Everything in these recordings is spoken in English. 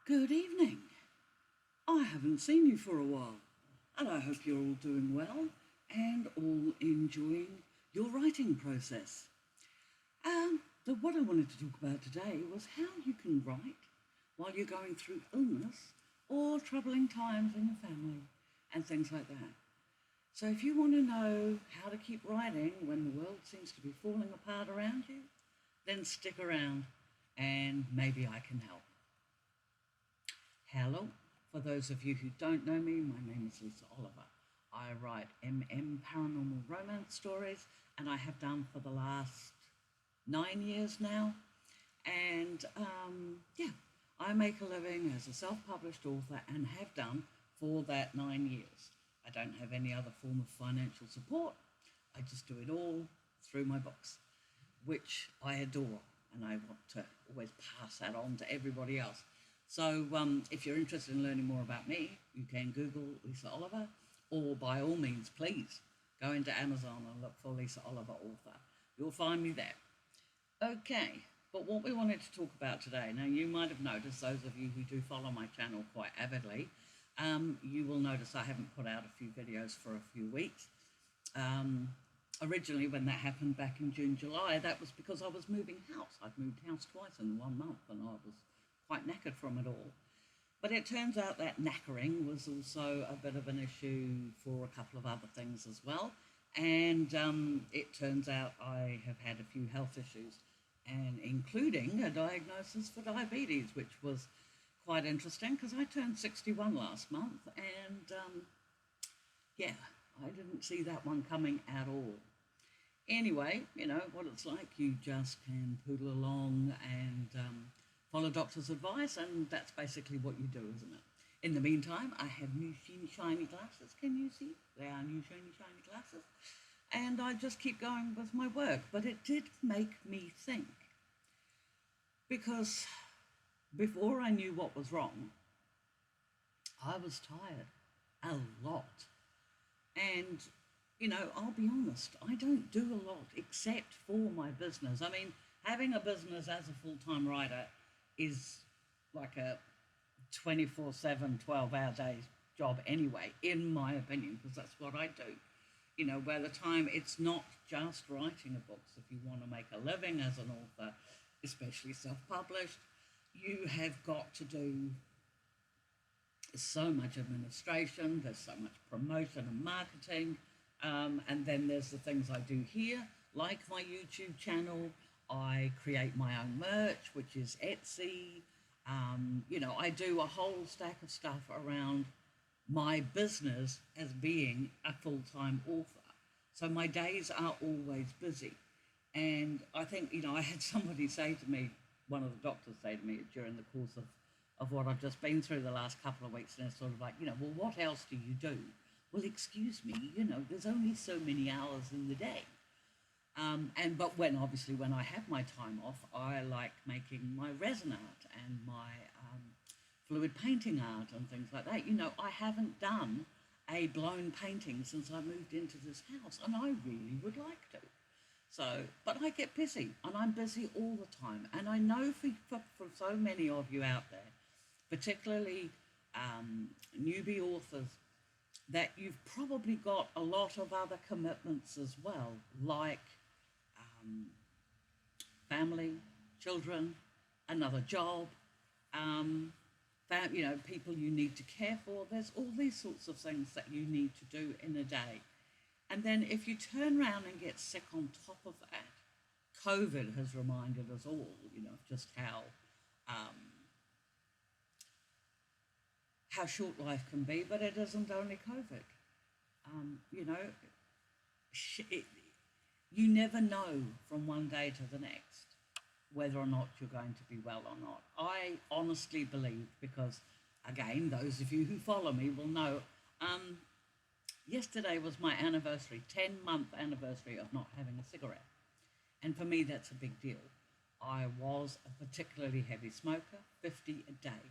Good evening. I haven't seen you for a while, and I hope you're all doing well and all enjoying your writing process. What I wanted to talk about today was how you can write while you're going through illness or troubling times in your family and things like that. So if you want to know how to keep writing when the world seems to be falling apart around you, then stick around and maybe I can help. Hello, for those of you who don't know me, my name is Lisa Oliver. I write paranormal romance stories, and I have done for the last 9 years now. And I make a living as a self-published author and have done for that 9 years. I don't have any other form of financial support. I just do it all through my books, which I adore, and I want to always pass that on to everybody else. So if you're interested in learning more about me, you can Google Lisa Oliver, or by all means, please go into Amazon and look for Lisa Oliver author. You'll find me there. Okay, but what we wanted to talk about today, now you might have noticed, those of you who do follow my channel quite avidly, you will notice I haven't put out a few videos for a few weeks. Originally, when that happened back in June, July, that was because I was moving house. I'd moved house twice in 1 month, and I was quite knackered from it all. But it turns out that knackering was also a bit of an issue for a couple of other things as well. And it turns out I have had a few health issues, and including a diagnosis for diabetes, which was quite interesting because I turned 61 last month, and I didn't see that one coming at all. Anyway, you know what it's like. You just can poodle along and follow doctor's advice, and that's basically what you do, isn't it? In the meantime, I have new shiny glasses. Can you see? They are new shiny glasses. And I just keep going with my work. But it did make me think. Because before I knew what was wrong, I was tired a lot. And, you know, I'll be honest, I don't do a lot except for my business. I mean, having a business as a full-time writer is like a 24/7, 12-hour days job anyway, in my opinion, because that's what I do. You know, by the time it's not just writing a book. If you want to make a living as an author, especially self-published, you have got to do so much administration, there's so much promotion and marketing, and then there's the things I do here, like my YouTube channel. I create my own merch, which is Etsy. You know, I do a whole stack of stuff around my business as being a full-time author. So my days are always busy. And I think, you know, I had somebody say to me, one of the doctors say to me during the course of what I've just been through the last couple of weeks, and it's sort of like, you know, well, what else do you do? Well, excuse me, you know, there's only so many hours in the day. But when I have my time off, I like making my resin art and my fluid painting art and things like that. You know, I haven't done a blown painting since I moved into this house, and I really would like to. So, but I get busy, and I'm busy all the time. And I know for so many of you out there, particularly newbie authors, that you've probably got a lot of other commitments as well, like family, children, another job, you know, people you need to care for. There's all these sorts of things that you need to do in a day. And then if you turn around and get sick on top of that, COVID has reminded us all, you know, just how short life can be, but it isn't only COVID. You know, you never know from one day to the next whether or not you're going to be well or not. I honestly believe, because, again, those of you who follow me will know, yesterday was my anniversary, 10-month anniversary of not having a cigarette. And for me, that's a big deal. I was a particularly heavy smoker, 50 a day.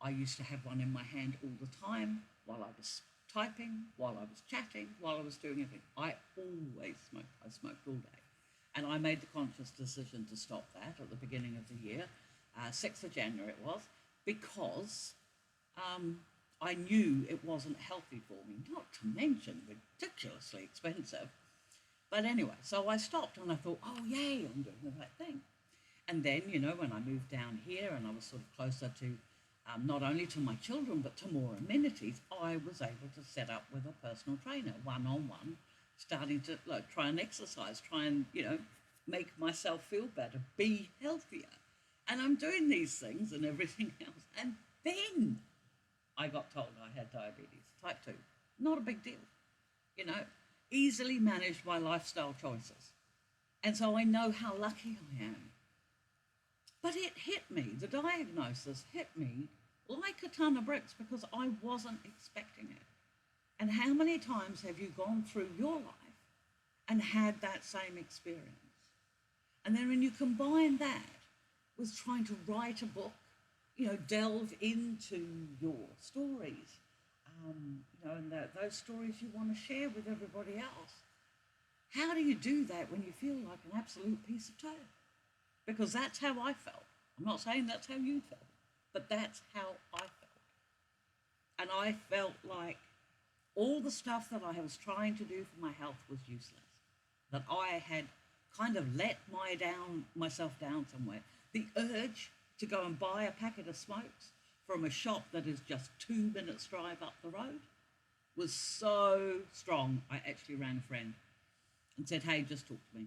I used to have one in my hand all the time while I was typing, while I was chatting, while I was doing anything. I always smoked. I smoked all day. And I made the conscious decision to stop that at the beginning of the year, 6th of January it was, because I knew it wasn't healthy for me, not to mention ridiculously expensive. But anyway, so I stopped and I thought, oh, yay, I'm doing the right thing. And then, when I moved down here and I was sort of closer to not only to my children, but to more amenities, I was able to set up with a personal trainer, one-on-one, starting to try and exercise, try and, make myself feel better, be healthier. And I'm doing these things and everything else. And then I got told I had diabetes, type 2. Not a big deal, easily managed by lifestyle choices. And so I know how lucky I am. But it hit me, the diagnosis hit me like a ton of bricks because I wasn't expecting it. And how many times have you gone through your life and had that same experience? And then when you combine that with trying to write a book, delve into your stories, and those stories you want to share with everybody else. How do you do that when you feel like an absolute piece of toad? Because that's how I felt. I'm not saying that's how you felt, but that's how I felt. And I felt like all the stuff that I was trying to do for my health was useless, that I had kind of let myself down somewhere. The urge to go and buy a packet of smokes from a shop that is just 2 minutes drive up the road was so strong. I actually rang a friend and said, hey, just talk to me,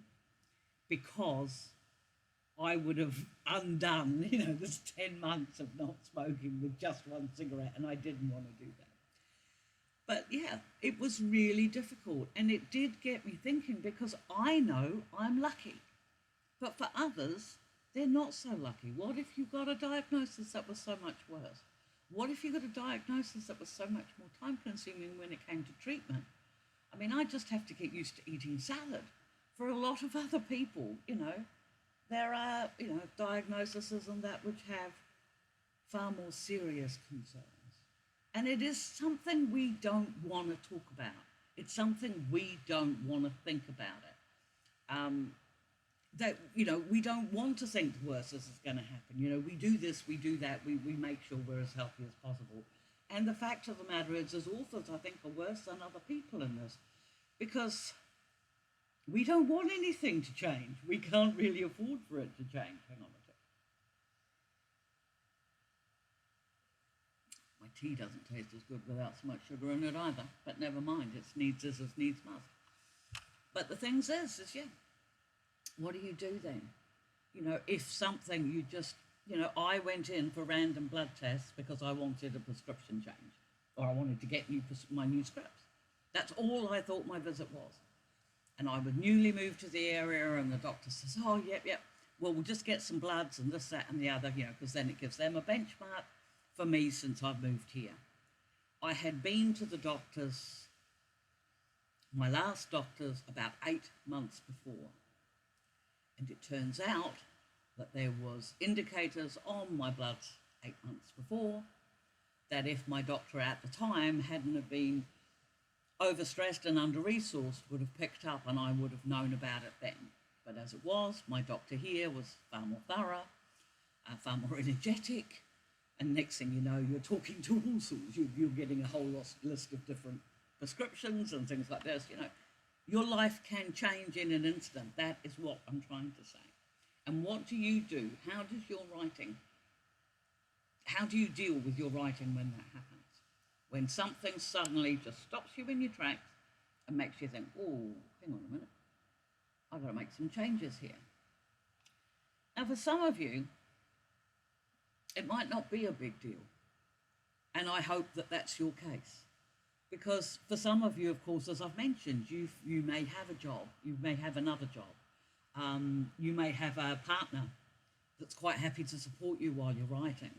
because I would have undone, this 10 months of not smoking with just one cigarette, and I didn't want to do that. But yeah, it was really difficult, and it did get me thinking, because I know I'm lucky, but for others, they're not so lucky. What if you got a diagnosis that was so much worse? What if you got a diagnosis that was so much more time-consuming when it came to treatment? I mean, I just have to get used to eating salad. For a lot of other people, there are, diagnoses and that which have far more serious concerns. And it is something we don't want to talk about. It's something we don't want to think about it. That, we don't want to think the worst is going to happen. We do this, we do that, we make sure we're as healthy as possible. And the fact of the matter is, as authors, I think, are worse than other people in this, because we don't want anything to change. We can't really afford for it to change. Hang on a sec. My tea doesn't taste as good without so much sugar in it either, but never mind, it's needs is as needs must. But the thing is yeah, what do you do then? If something you just, I went in for random blood tests because I wanted a prescription change, or I wanted to get my new scripts. That's all I thought my visit was. And I was newly moved to the area, and the doctor says, oh, yep, well, we'll just get some bloods and this, that, and the other, because then it gives them a benchmark for me since I've moved here. I had been to the doctors, my last doctors, about 8 months before. And it turns out that there was indicators on my bloods 8 months before, that if my doctor at the time hadn't have been overstressed and under-resourced, would have picked up, and I would have known about it then. But as it was, my doctor here was far more thorough, far more energetic, and next thing you know, you're talking to all sorts. You're getting a whole list of different prescriptions and things like this. Your life can change in an instant. That is what I'm trying to say. And what do you do? How do you deal with your writing when that happens? When something suddenly just stops you in your tracks and makes you think, oh, hang on a minute, I've got to make some changes here. Now, for some of you, it might not be a big deal. And I hope that that's your case. Because for some of you, of course, as I've mentioned, you may have a job, you may have another job, you may have a partner that's quite happy to support you while you're writing.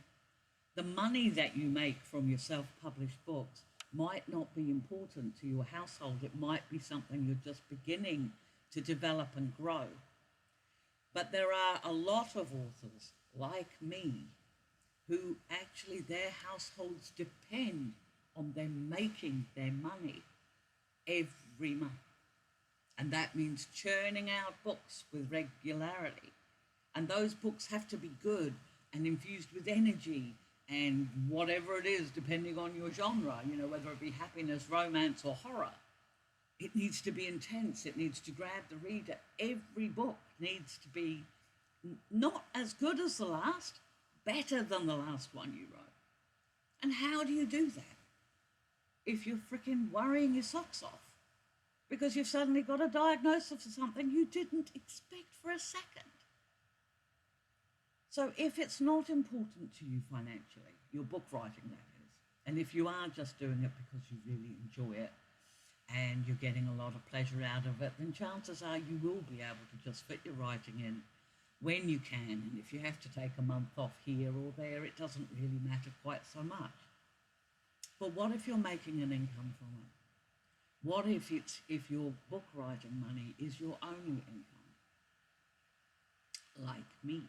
The money that you make from your self-published books might not be important to your household. It might be something you're just beginning to develop and grow. But there are a lot of authors like me who actually their households depend on them making their money every month. And that means churning out books with regularity. And those books have to be good and infused with energy And whatever it is, depending on your genre, whether it be happiness, romance, or horror, it needs to be intense. It needs to grab the reader. Every book needs to be not as good as the last, better than the last one you wrote. And how do you do that if you're freaking worrying your socks off because you've suddenly got a diagnosis for something you didn't expect for a second? So if it's not important to you financially, your book writing that is, and if you are just doing it because you really enjoy it and you're getting a lot of pleasure out of it, then chances are you will be able to just fit your writing in when you can. And if you have to take a month off here or there, it doesn't really matter quite so much. But what if you're making an income from it? What if your book writing money is your only income, like me?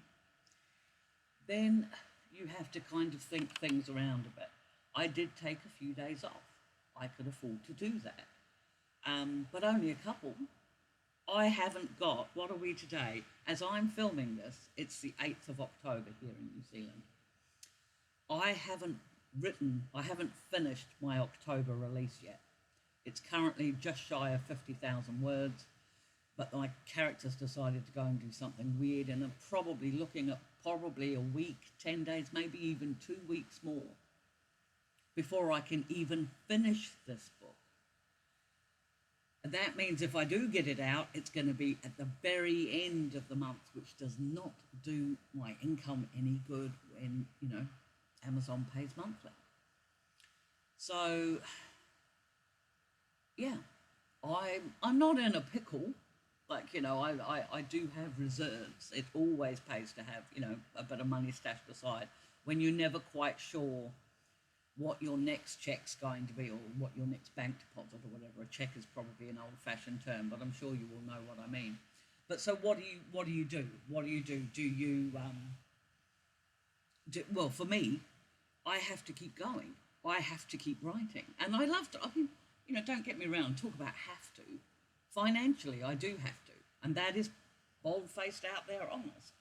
Then you have to kind of think things around a bit. I did take a few days off. I could afford to do that, but only a couple. I haven't got, what are we today? As I'm filming this, it's the 8th of October here in New Zealand. I haven't finished my October release yet. It's currently just shy of 50,000 words, but my characters decided to go and do something weird, and I'm probably looking at a week, 10 days, maybe even 2 weeks more before I can even finish this book. And that means if I do get it out, it's going to be at the very end of the month, which does not do my income any good when, Amazon pays monthly. So, yeah, I'm not in a pickle. Like, I do have reserves. It always pays to have, a bit of money stashed aside when you're never quite sure what your next check's going to be or what your next bank deposit or whatever. A check is probably an old-fashioned term, but I'm sure you will know what I mean. But so what do you do? What do you do? Do you, well, for me, I have to keep going. I have to keep writing. And I love to, don't get me wrong, talk about have to. Financially, I do have to. And that is bold-faced out there, honest.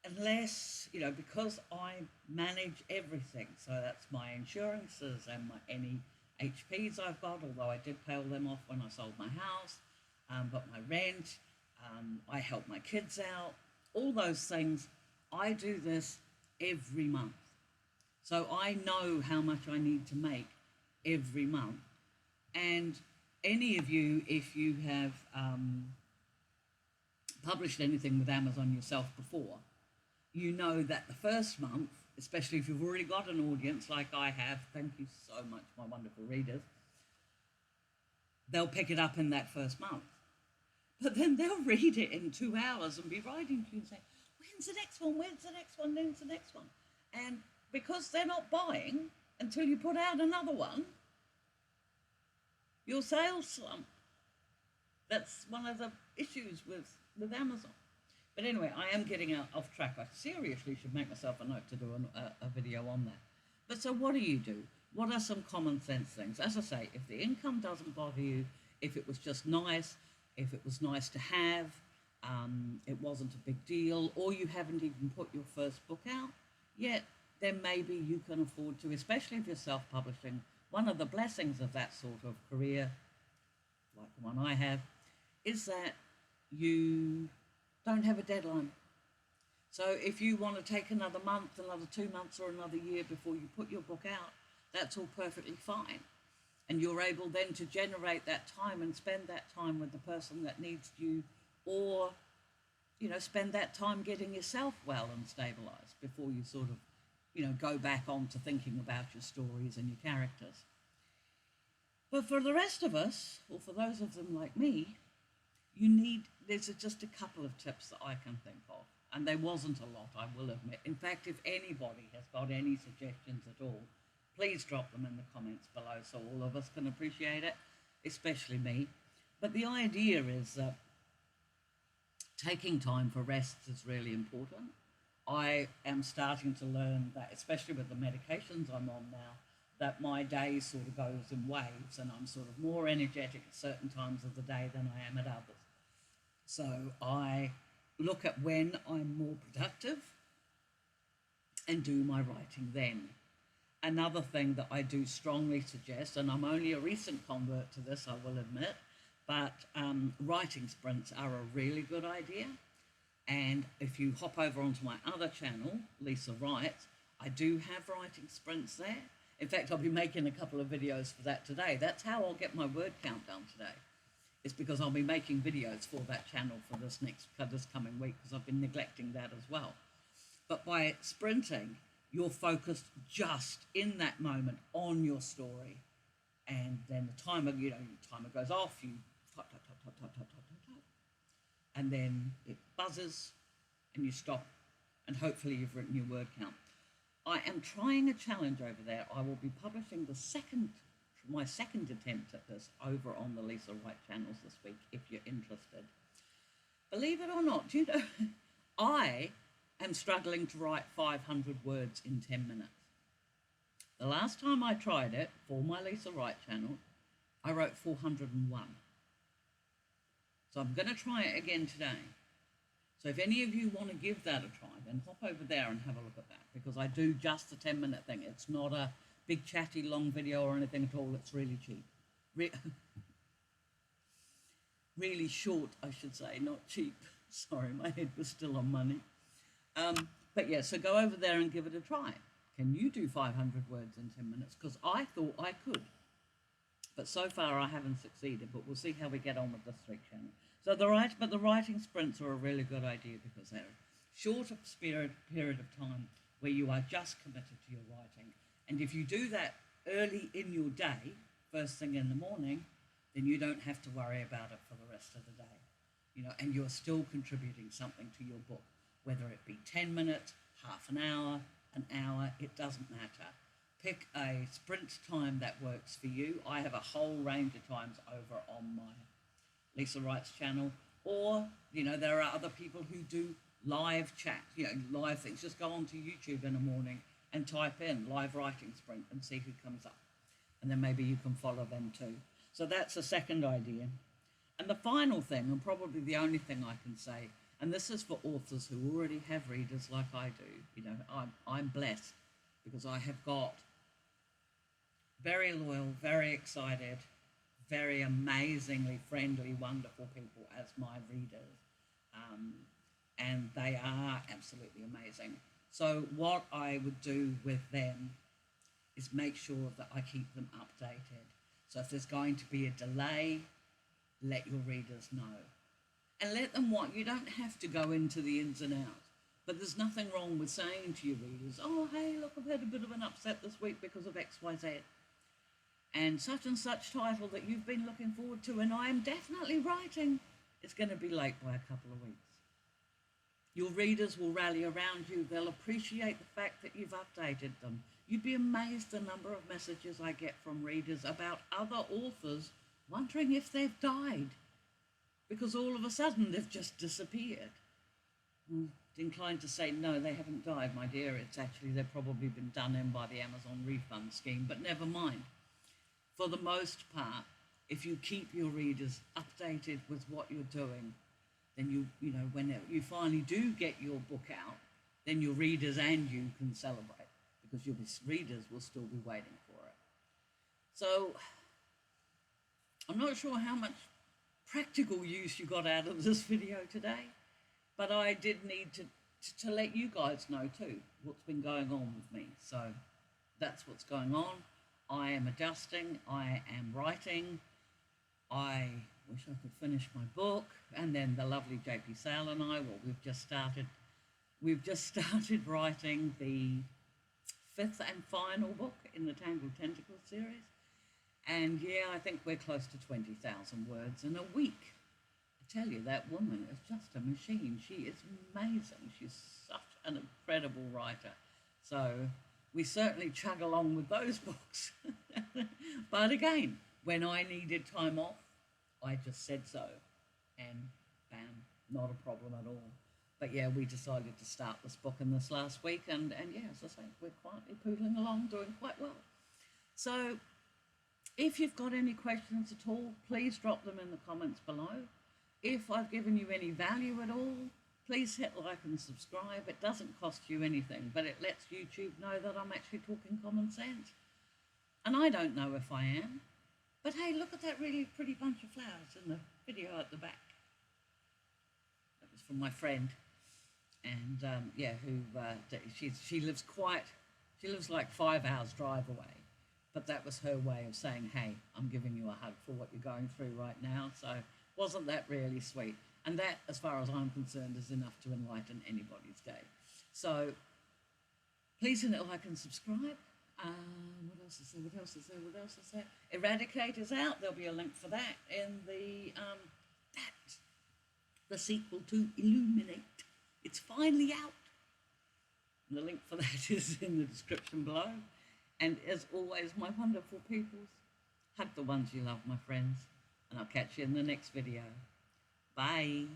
Unless, because I manage everything. So that's my insurances and any HPs I've got, although I did pay all them off when I sold my house. But my rent, I help my kids out, all those things. I do this every month. So I know how much I need to make every month. And any of you, if you have published anything with Amazon yourself before, you know that the first month, especially if you've already got an audience like I have, thank you so much, my wonderful readers, they'll pick it up in that first month. But then they'll read it in 2 hours and be writing to you and say, when's the next one? When's the next one? When's the next one? And because they're not buying until you put out another one, your sales slump. That's one of the issues with Amazon. But anyway, I am getting off track. I seriously should make myself a note to do a video on that. But so what do you do? What are some common sense things? As I say, if the income doesn't bother you, if it was just nice, if it was nice to have, it wasn't a big deal, or you haven't even put your first book out yet, then maybe you can afford to, especially if you're self-publishing. One of the blessings of that sort of career, like the one I have, is that you don't have a deadline. So if you want to take another month, another 2 months, or another year before you put your book out, that's all perfectly fine. And you're able then to generate that time and spend that time with the person that needs you, or, spend that time getting yourself well and stabilized before you sort of, go back on to thinking about your stories and your characters. But for the rest of us, or for those of them like me, there's just a couple of tips that I can think of. And there wasn't a lot, I will admit. In fact, if anybody has got any suggestions at all, please drop them in the comments below so all of us can appreciate it, especially me. But the idea is that taking time for rest is really important. I am starting to learn that, especially with the medications I'm on now, that my day sort of goes in waves and I'm sort of more energetic at certain times of the day than I am at others. So I look at when I'm more productive and do my writing then. Another thing that I do strongly suggest, and I'm only a recent convert to this, I will admit, but writing sprints are a really good idea. And if you hop over onto my other channel, Lisa Writes, I do have writing sprints there. In fact, I'll be making a couple of videos for that today. That's how I'll get my word count down today. It's because I'll be making videos for that channel for this coming week, because I've been neglecting that as well. But by sprinting, you're focused just in that moment on your story. And then the timer, your timer goes off, you type, and then it buzzes and you stop, and hopefully you've written your word count. I am trying a challenge over there. I will be publishing my second attempt at this over on the Lisa Wright channels this week, if you're interested. Believe it or not, do you know, I am struggling to write 500 words in 10 minutes. The last time I tried it for my Lisa Wright channel, I wrote 401. So I'm going to try it again today. So if any of you want to give that a try, then hop over there and have a look at that, because I do just a 10-minute thing. It's not a big chatty long video or anything at all. It's really cheap. Really short, I should say, not cheap. Sorry, my head was still on money. But yeah, so go over there and give it a try. Can you do 500 words in 10 minutes? Because I thought I could. But so far I haven't succeeded, but we'll see how we get on with this week's channel. So the writing sprints are a really good idea, because they're a shorter period of time where you are just committed to your writing. And if you do that early in your day, first thing in the morning, then you don't have to worry about it for the rest of the day. And you're still contributing something to your book, whether it be 10 minutes, half an hour, it doesn't matter. Pick a sprint time that works for you. I have a whole range of times over on my Lisa Wrights channel, or, there are other people who do live chat, live things. Just go onto YouTube in the morning and type in live writing sprint and see who comes up. And then maybe you can follow them too. So that's a second idea. And the final thing, and probably the only thing I can say, and this is for authors who already have readers like I do. I'm blessed, because I have got very loyal, very excited, very amazingly friendly, wonderful people as my readers. And they are absolutely amazing. So what I would do with them is make sure that I keep them updated. So if there's going to be a delay, let your readers know. And let them what? You don't have to go into the ins and outs. But there's nothing wrong with saying to your readers, oh, hey, look, I've had a bit of an upset this week because of X, Y, Z. And such title that you've been looking forward to, and I am definitely writing, it's going to be late by a couple of weeks. Your readers will rally around you. They'll appreciate the fact that you've updated them. You'd be amazed the number of messages I get from readers about other authors wondering if they've died, because all of a sudden they've just disappeared. Inclined to say, no, they haven't died, my dear. It's actually, they've probably been done in by the Amazon refund scheme, but never mind. For the most part, if you keep your readers updated with what you're doing, then when you finally do get your book out, then your readers and you can celebrate, because your readers will still be waiting for it. So I'm not sure how much practical use you got out of this video today, but I did need to let you guys know too what's been going on with me. So that's what's going on. I am adjusting, I am writing. I wish I could finish my book. And then the lovely JP Sale and I, we've just started writing the 5th and final book in the Tangled Tentacles series. And yeah, I think we're close to 20,000 words in a week. I tell you, that woman is just a machine. She is amazing. She's such an incredible writer. So we certainly chug along with those books. But again, when I needed time off, I just said so. And bam, not a problem at all. But yeah, we decided to start this book in this last week. And yeah, as I say, we're quietly poodling along, doing quite well. So if you've got any questions at all, please drop them in the comments below. If I've given you any value at all, Please hit like and subscribe. It doesn't cost you anything, but it lets YouTube know that I'm actually talking common sense. And I don't know if I am. But hey, look at that really pretty bunch of flowers in the video at the back. That was from my friend. And she lives like 5 hours drive away. But that was her way of saying, hey, I'm giving you a hug for what you're going through right now. So wasn't that really sweet? And that, as far as I'm concerned, is enough to enlighten anybody's day. So please hit like and subscribe. What else is there? What else is there? What else is there? Eradicate is out. There'll be a link for that in the sequel to Illuminate. It's finally out. And the link for that is in the description below. And as always, my wonderful peoples, hug the ones you love, my friends. And I'll catch you in the next video. Bye.